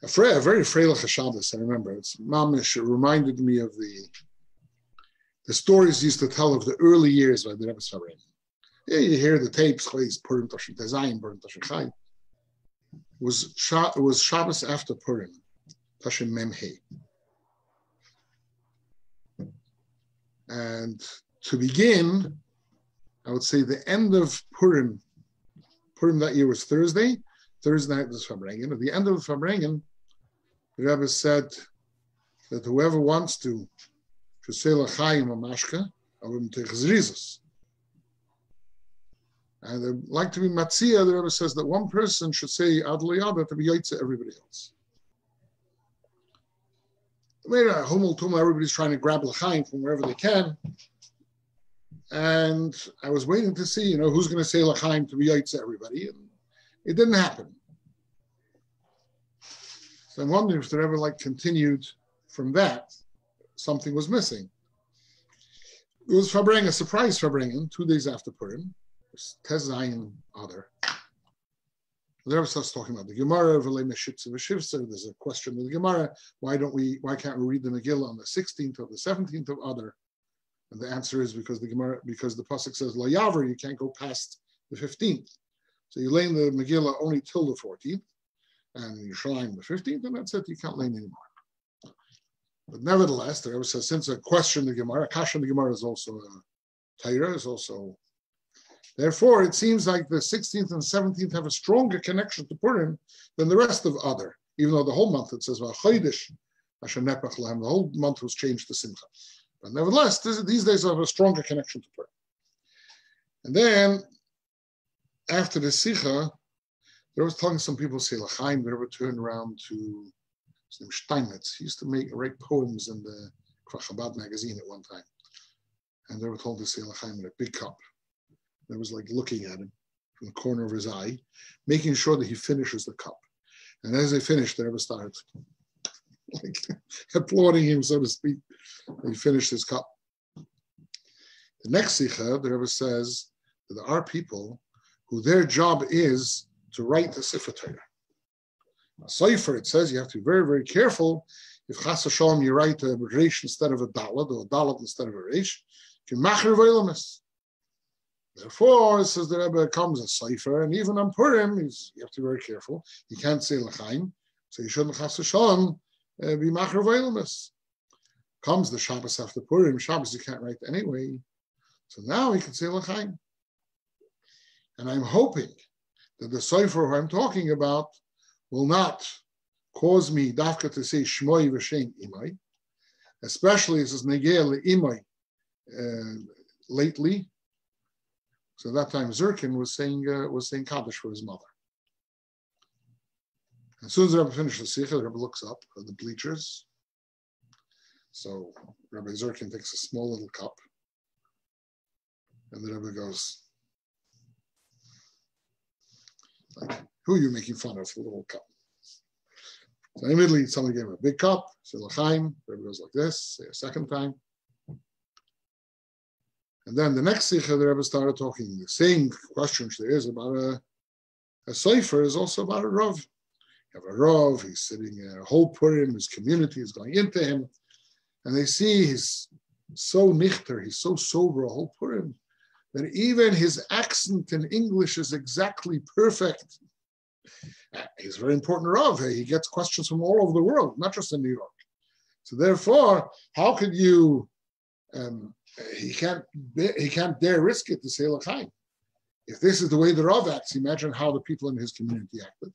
A very Freilich Shabbos, I remember. It's mamish. It reminded me of the stories he used to tell of the early years by the Rebbe's Fabrein. Yeah, you hear the tapes, Purim Tashin Tezayin, Purim Tashin Chai. It was Shabbos after Purim, Tashin Memhei. And to begin, I would say the end of Purim that year was Thursday night was Fabrengen. At the end of Fabrengen, the Rebbe said that whoever wants to say L'chaim or Mashka, I wouldn't take Zrizos. And I'd like to be Matzia, the Rebbe says that one person should say Ad L'yada to be Yaitze everybody else. Everybody's trying to grab L'chaim from wherever they can. And I was waiting to see, who's going to say L'chaim to be Yaitze everybody. And it didn't happen. So I'm wondering if the Rebbe continued from that, something was missing. It was Fabrengen, a surprise Fabrengen, 2 days after Purim. Tez Zayin Adar. The Rebbe starts talking about the Gemara, there's a question of the Gemara, why can't we read the Megillah on the 16th or the 17th of Adar? And the answer is because the Pasuk says, La Yaver, you can't go past the 15th. So you lay in the Megillah only till the 14th, and Yerushalayim the 15th, and that's it, you can't lay in anymore. But nevertheless, the Rebbe says, since a question the Gemara, Kasha the Gemara is also a Torah, is also. Therefore, it seems like the 16th and 17th have a stronger connection to Purim than the rest of Adar, even though the whole month it says, the whole month was changed to Simcha. But nevertheless, these days have a stronger connection to Purim. And then, after the Sikha, there was talking, some people say L'chaim, they ever turned around to his name Steinmetz. He used to write poems in the Chabad magazine at one time. And they were told to say L'chaim in a big cup. They was looking at him from the corner of his eye, making sure that he finishes the cup. And as they finished, they ever started applauding him, so to speak. He finished his cup. The next Sikha, the Rebbe says that there are people who their job is to write the Sefer Torah. A Sefer, it says, you have to be very, very careful. If Chas Hashem, you write a Reish instead of a Dalet, or a Dalet instead of a Reish, you can machir v'elamis. Therefore, says the Rebbe, comes a Sefer, and even on Purim, you have to be very careful. You can't say L'chaim, so you shouldn't Chas Hashem be machir v'elamis. Comes the Shabbos after Purim, Shabbos you can't write anyway. So now he can say L'chaim. And I'm hoping that the Sefer who I'm talking about will not cause me dafka to say Shmoi v'Shem Imai, especially as it's Negeh Imai lately. So that time Zirkin was saying Kaddish for his mother. As soon as the Rebbe finished the Sikha, the Rebbe looks up at the bleachers. So Rabbi Zirkin takes a small little cup, and the Rebbe goes, who are you making fun of, a little cup? So immediately somebody gave him a big cup, said L'chaim, the Rebbe goes like this, say a second time. And then the next Sikha, the Rebbe started talking, the same question there is about a Sefer is also about a Rav. You have a Rav, he's sitting in a whole Purim, his community is going into him, and they see he's so nichter, he's so sober a whole Purim, that even his accent in English is exactly perfect. He's a very important Rav. He gets questions from all over the world, not just in New York. So therefore, how could you, he can't dare risk it to say L'chaim. If this is the way the Rav acts, imagine how the people in his community acted.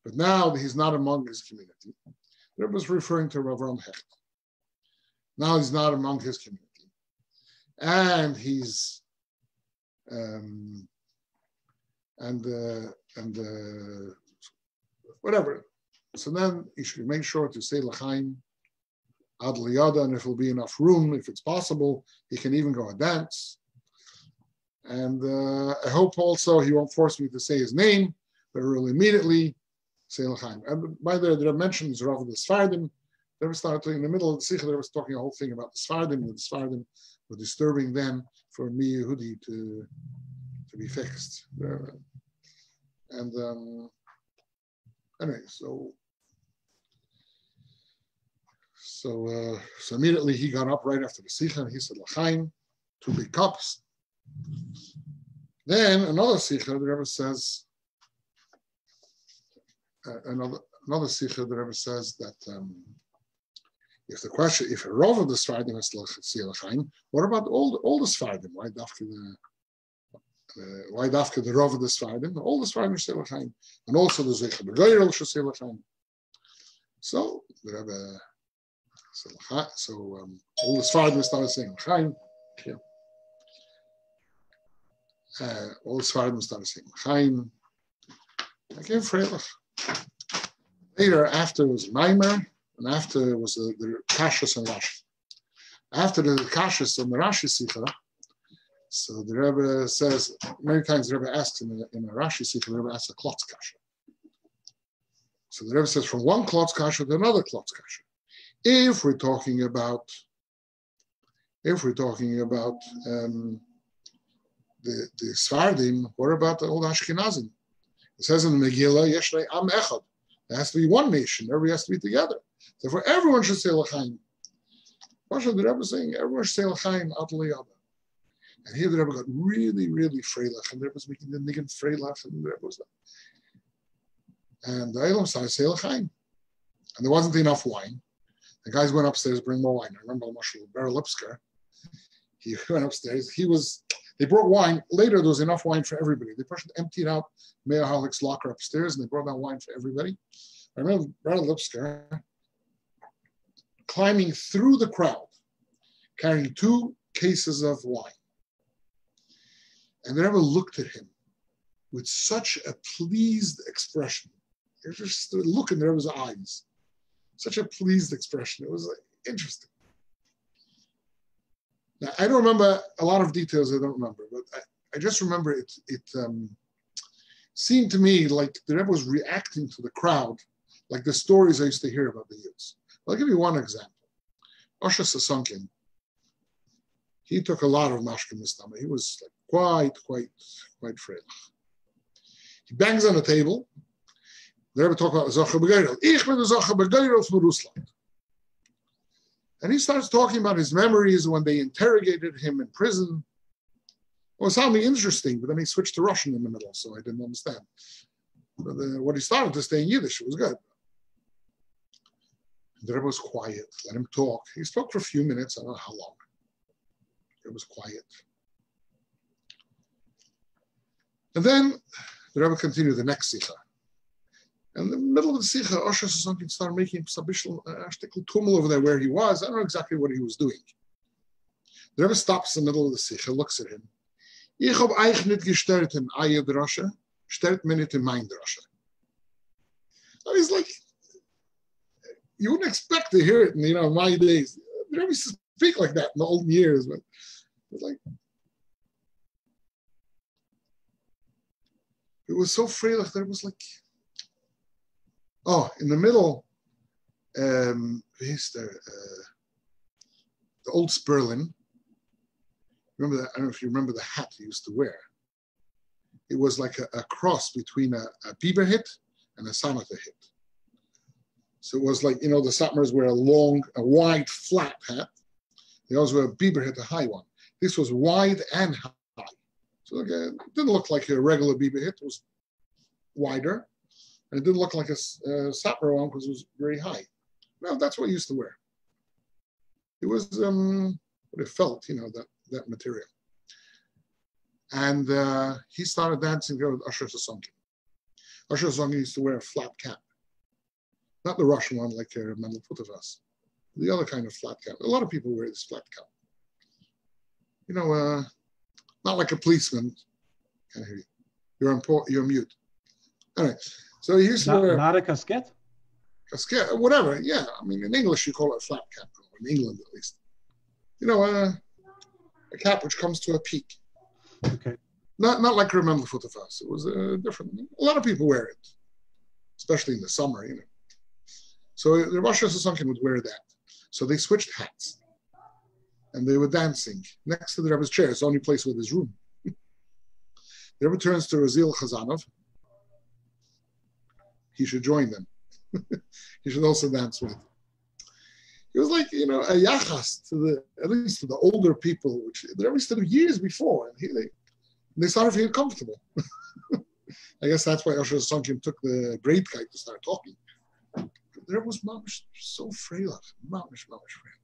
But now he's not among his community. The Rebbe was referring to Rav Ram Hecht. Now he's not among his community. And he's whatever. So then he should make sure to say L'chaim Ad L'yada, and if there'll be enough room, if it's possible, he can even go and dance. And I hope also he won't force me to say his name, but will immediately say L'chaim. And by the way, there are mentions of the Sfardim. They were starting in the middle of the Sikha, they were talking a whole thing about the Sfardim. The Sfardim were disturbing them for Mi Yehudi to be fixed. And anyway, so So immediately he got up right after the Sikha and he said, L'chaim, 2 big cups. Then another Sikha, the Rebbe says, another Sikha, the Rebbe says that if a Rov of the Sfardim has to say L'chaim, what about all the Sfardim? Why dafka the Rov of the Sfardim? All the Sfardim should say L'chaim. And also the Zeicha B'Goyrel should say L'chaim. So the Rebbe said L'chaim. So all the Sfardim started saying L'chaim. Yeah. All the Sfardim started saying L'chaim. Again, Freilich. Later, after it was Maimer, and after it was the Kashas and Rashi. After the Kashas and the Rashi Sikha, so the Rebbe says, many times the Rebbe asks in a Rashi Sikha, the Rebbe asks a Klotz Kasha. So the Rebbe says from one Klotz Kasha to another Klotz Kasha. If we're talking about the Sfardim, what about the old Ashkenazim? It says in the Megillah, Yeshnei Am Echad. There has to be one nation. Everybody has to be together. Therefore, everyone should say L'chaim. What should the Rebbe saying? Everyone should say L'chaim Al Yada. And here the Rebbe got really, really freilach, and the Rebbe was making the niggin freilach, and the Rebbe was like, and the Eilam started to say L'chaim. And there wasn't enough wine. The guys went upstairs to bring more wine. I remember Moshe Ber Lipsker. He went upstairs. They brought wine. Later, there was enough wine for everybody. They emptied out Meir Halik's locker upstairs, and they brought down wine for everybody. I remember Ber Lipsker climbing through the crowd, carrying 2 cases of wine. And the Rebbe looked at him with such a pleased expression. There's just a look in the Rebbe's eyes. Such a pleased expression. It was interesting. Now, I don't remember a lot of details. I don't remember, but I just remember it seemed to me like the Rebbe was reacting to the crowd, like the stories I used to hear about the Yidus. I'll give you one example. Osher Sasankin, he took a lot of mashke mistama. He was like quite frail. He bangs on the table. The Rebbe talked about Zocher B'Geirel. Ich bin Zocher B'Geirel from Rusland. And he starts talking about his memories when they interrogated him in prison. Well, it sounded interesting, but then he switched to Russian in the middle, so I didn't understand. But what he started to say in Yiddish, it was good. The Rebbe was quiet, let him talk. He spoke for a few minutes, I don't know how long. It was quiet. And then the Rebbe continued the next Sikha. And in the middle of the Sikha, Osher Sasankin started making a shtickle tumul over there where he was. I don't know exactly what he was doing. The Rebbe stops in the middle of the Sikha, looks at him. Ich hab euch nicht gestört in Eier Drasche, stört mir nicht in mein Drasche. And he's like, you wouldn't expect to hear it in, my days. The Rebbe used to speak like that in the old years, but it's like, it was so frail that it was like, in the middle, the old Sperlin. Remember that? I don't know if you remember the hat he used to wear. It was like a cross between a Bieber hit and a Samata hit. So it was like, the Satmars wear a wide, flat hat. They always wear a Bieber hit, a high one. This was wide and high. So it didn't look like a regular Bieber hit. It was wider. And it didn't look like a Satmar one because it was very high. Well, that's what he used to wear. It was what it felt, that material. And he started dancing there with Usher Sasankin. Usher Sasankin used to wear a flat cap. Not the Russian one like Mendel Putavas. The other kind of flat cap. A lot of people wear this flat cap. Not like a policeman. Can't hear you. You're mute. All right. So he used to wear... Not a casquette? Casquette, whatever, yeah. I mean, in English, you call it a flat cap, in England at least. A cap which comes to a peak. Okay. Not like Remember Futafas. It was different. A lot of people wear it, especially in the summer, So the Rosh Hashanah would wear that. So they switched hats. And they were dancing next to the Rebbe's chair. It's the only place with his room. The Rebbe turns to Razil Chazanov. He should join them. He should also dance with. It was like, you know, a yachas to the, at least to the older people, which they always did years before, and they started feeling comfortable. I guess that's why Osher Sonkim took the great guy to start talking. There was mamish so freilach, mamish freilach.